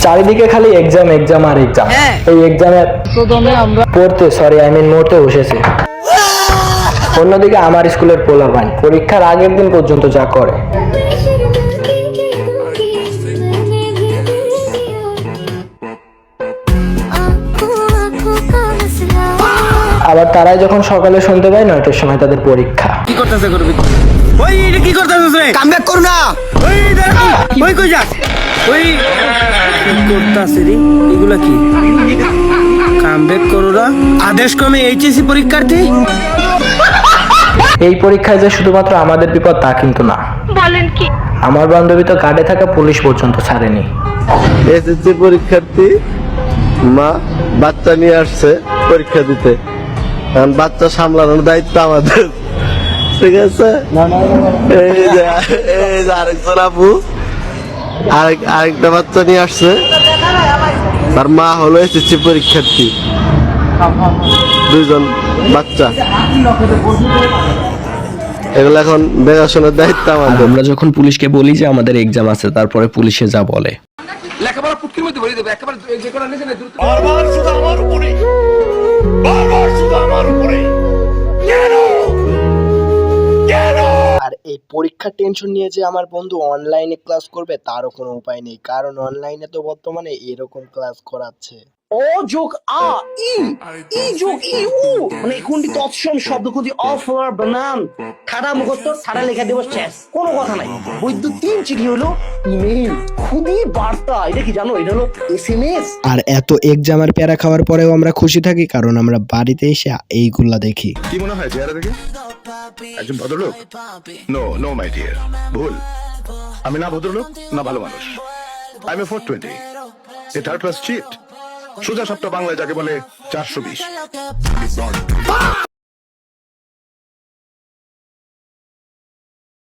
চারিদিকে খালি exam exam আর exam. এই এক্সামে মরতে বসেছে। অন্যদিকে আমার স্কুলের পোলাপান পরীক্ষার আগের দিন পর্যন্ত যা করে, আবার তারাই যখন সকালে শুনতে পায় 9টার সময় তাদের পরীক্ষা। কি করতেছে করবি? ওই এটা কি করতেছিস রে? কামব্যাক কর না। ওই দাঁড়া, ওই কই যাস? ওই কি করতাছ রে? এগুলা কি? কামব্যাক করো না। আদেশ ক্রমে এইচএসসি পরীক্ষার্থী। এই পরীক্ষায় যে শুধুমাত্র আমাদের বিপদ তা কিন্তু না। বলেন কি? আমার বান্ধবী তো গাড়ি থাকা পুলিশ পর্যন্ত ছাড়েনি। এসএসসি পরীক্ষার্থী মা বাচ্চা নিয়ে আসছে পরীক্ষা দিতে, কারণ বাচ্চা সামলানোর দায়িত্ব আমাদের, ঠিক আছে? এই যে আরেকজন আপু আরেকটা বাচ্চা নিয়ে আসছে, তার মা হলো এসএসসি পরীক্ষার্থী, দুইজন বাচ্চা। এগুলো এখন দেখাশোনার দায়িত্ব আমাদের। আমরা যখন পুলিশকে বলি যে আমাদের এক্সাম আছে, তারপরে পুলিশে যা বলে, লেখাপড়া পুটকির মধ্যে ভরে দেবে একেবারে, যে কোনো নিচে না দ্রুত। বারবার শুধু আমার উপরে, বারবার শুধু আমার উপরে, কেন কেন? আর এই পরীক্ষার টেনশন নিয়ে যে আমার বন্ধু অনলাইনে ক্লাস করবে তারও কোনো উপায় নেই, কারণ অনলাইনে তো বর্তমানে এরকম ক্লাস করাচ্ছে। ও যোগ আ ই ই যোগ ই উ মানে কোনটি তৎসম শব্দ খুঁজি অফার বানান খাড়া মুখস্থ সারা লেখা দেব শেষ, কোনো কথা নাই। বৈদ্যুতিক 3 চিঠি হলো ইমেইল, খুবই বার্তা, এটা কি জানো? এটা হলো এসএমএস। আর এত এক্সামের প্যারা খাওয়ার পরেও আমরা খুশি থাকি, কারণ আমরা বাড়িতে এসে এইগুলা দেখি। কি মনে হয় চেহারা দেখে একজন ভদ্রলোক? নো নো মাই ডিয়ার, ভুল। আমি না ভদ্রলোক না ভালো মানুষ। I am a 420, a third class cheat. সোজা সপ্তাহ বাংলায় যাকে বলে 420।